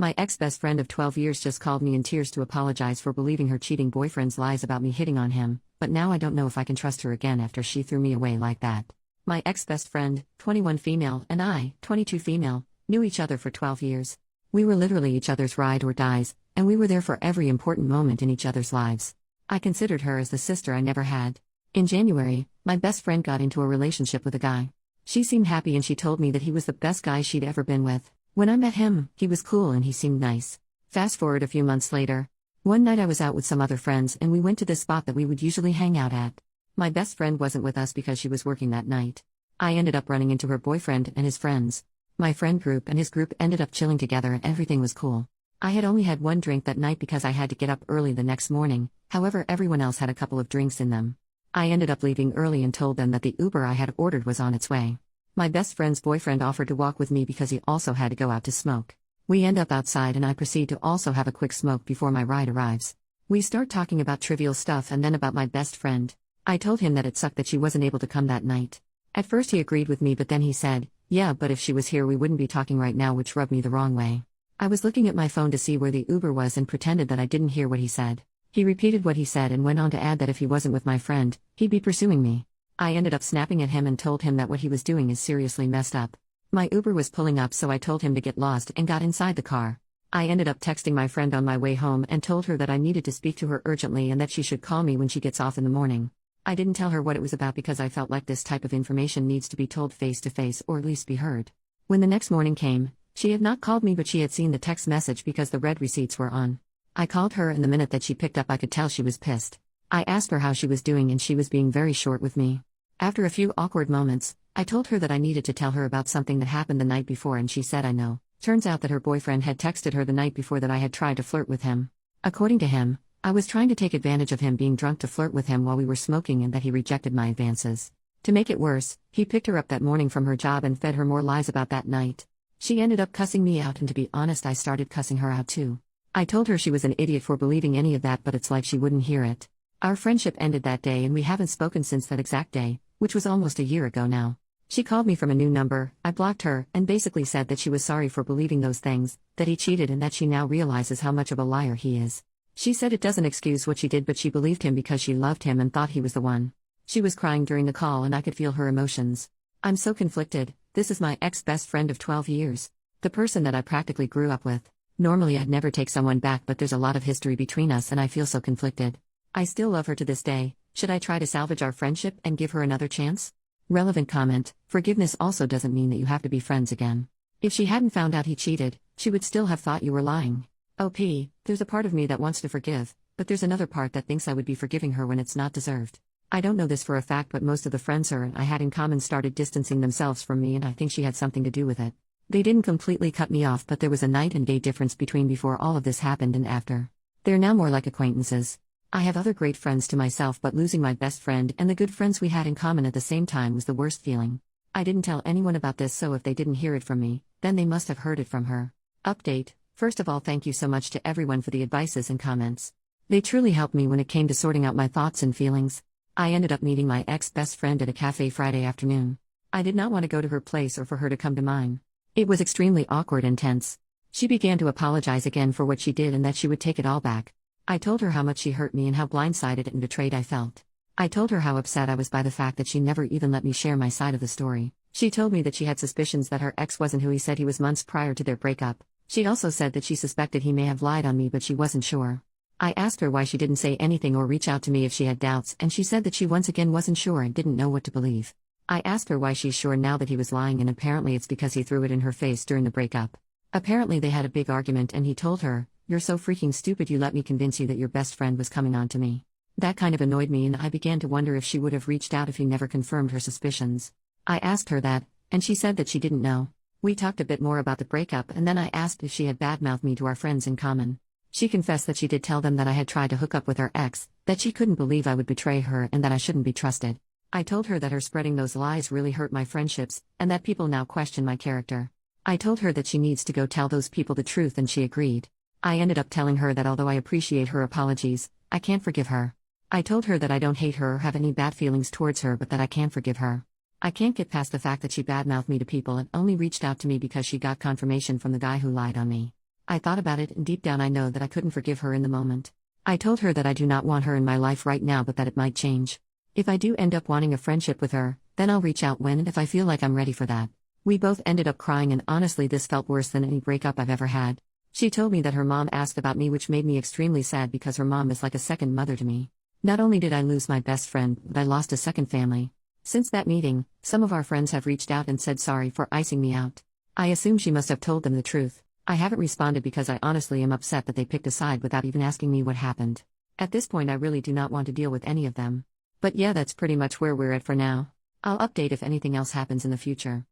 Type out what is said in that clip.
My ex-best friend of 12 years just called me in tears to apologize for believing her cheating boyfriend's lies about me hitting on him, but now I don't know if I can trust her again after she threw me away like that. My ex-best friend, 21 female, and I, 22 female, knew each other for 12 years. We were literally each other's ride or dies, and we were there for every important moment in each other's lives. I considered her as the sister I never had. In January, my best friend got into a relationship with a guy. She seemed happy and she told me that he was the best guy she'd ever been with. When I met him, he was cool and he seemed nice. Fast forward a few months later. One night I was out with some other friends and we went to this spot that we would usually hang out at. My best friend wasn't with us because she was working that night. I ended up running into her boyfriend and his friends. My friend group and his group ended up chilling together and everything was cool. I had only had one drink that night because I had to get up early the next morning, however everyone else had a couple of drinks in them. I ended up leaving early and told them that the Uber I had ordered was on its way. My best friend's boyfriend offered to walk with me because he also had to go out to smoke. We end up outside and I proceed to also have a quick smoke before my ride arrives. We start talking about trivial stuff and then about my best friend. I told him that it sucked that she wasn't able to come that night. At first he agreed with me but then he said, yeah, but if she was here we wouldn't be talking right now, which rubbed me the wrong way. I was looking at my phone to see where the Uber was and pretended that I didn't hear what he said. He repeated what he said and went on to add that if he wasn't with my friend, he'd be pursuing me. I ended up snapping at him and told him that what he was doing is seriously messed up. My Uber was pulling up so I told him to get lost and got inside the car. I ended up texting my friend on my way home and told her that I needed to speak to her urgently and that she should call me when she gets off in the morning. I didn't tell her what it was about because I felt like this type of information needs to be told face to face or at least be heard. When the next morning came, she had not called me but she had seen the text message because the red receipts were on. I called her and the minute that she picked up I could tell she was pissed. I asked her how she was doing and she was being very short with me. After a few awkward moments, I told her that I needed to tell her about something that happened the night before and she said I know. Turns out that her boyfriend had texted her the night before that I had tried to flirt with him. According to him, I was trying to take advantage of him being drunk to flirt with him while we were smoking and that he rejected my advances. To make it worse, he picked her up that morning from her job and fed her more lies about that night. She ended up cussing me out and to be honest I started cussing her out too. I told her she was an idiot for believing any of that but it's like she wouldn't hear it. Our friendship ended that day and we haven't spoken since that exact day, which was almost a year ago now. She called me from a new number, I blocked her, and basically said that she was sorry for believing those things, that he cheated and that she now realizes how much of a liar he is. She said it doesn't excuse what she did but she believed him because she loved him and thought he was the one. She was crying during the call and I could feel her emotions. I'm so conflicted. This is my ex-best friend of 12 years. The person that I practically grew up with. Normally I'd never take someone back but there's a lot of history between us and I feel so conflicted. I still love her to this day. Should I try to salvage our friendship and give her another chance? Relevant comment: forgiveness also doesn't mean that you have to be friends again. If she hadn't found out he cheated, she would still have thought you were lying. There's a part of me that wants to forgive, but there's another part that thinks I would be forgiving her when it's not deserved. I don't know this for a fact but most of the friends her and I had in common started distancing themselves from me and I think she had something to do with it. They didn't completely cut me off but there was a night and day difference between before all of this happened and after. They're now more like acquaintances. I have other great friends to myself but losing my best friend and the good friends we had in common at the same time was the worst feeling. I didn't tell anyone about this so if they didn't hear it from me, then they must have heard it from her. Update: first of all thank you so much to everyone for the advices and comments. They truly helped me when it came to sorting out my thoughts and feelings. I ended up meeting my ex-best friend at a cafe Friday afternoon. I did not want to go to her place or for her to come to mine. It was extremely awkward and tense. She began to apologize again for what she did and that she would take it all back. I told her how much she hurt me and how blindsided and betrayed I felt. I told her how upset I was by the fact that she never even let me share my side of the story. She told me that she had suspicions that her ex wasn't who he said he was months prior to their breakup. She also said that she suspected he may have lied on me but she wasn't sure. I asked her why she didn't say anything or reach out to me if she had doubts and she said that she once again wasn't sure and didn't know what to believe. I asked her why she's sure now that he was lying and apparently it's because he threw it in her face during the breakup. Apparently they had a big argument and he told her, "You're so freaking stupid you let me convince you that your best friend was coming on to me." That kind of annoyed me and I began to wonder if she would have reached out if he never confirmed her suspicions. I asked her that, and she said that she didn't know. We talked a bit more about the breakup and then I asked if she had badmouthed me to our friends in common. She confessed that she did tell them that I had tried to hook up with her ex, that she couldn't believe I would betray her and that I shouldn't be trusted. I told her that her spreading those lies really hurt my friendships, and that people now question my character. I told her that she needs to go tell those people the truth and she agreed. I ended up telling her that although I appreciate her apologies, I can't forgive her. I told her that I don't hate her or have any bad feelings towards her but that I can forgive her. I can't get past the fact that she badmouthed me to people and only reached out to me because she got confirmation from the guy who lied on me. I thought about it, and deep down I know that I couldn't forgive her in the moment. I told her that I do not want her in my life right now, but that it might change. If I do end up wanting a friendship with her, then I'll reach out when and if I feel like I'm ready for that. We both ended up crying, and honestly this felt worse than any breakup I've ever had. She told me that her mom asked about me, which made me extremely sad because her mom is like a second mother to me. Not only did I lose my best friend, but I lost a second family. Since that meeting, some of our friends have reached out and said sorry for icing me out. I assume she must have told them the truth. I haven't responded because I honestly am upset that they picked a side without even asking me what happened. At this point I really do not want to deal with any of them. But yeah, that's pretty much where we're at for now. I'll update if anything else happens in the future.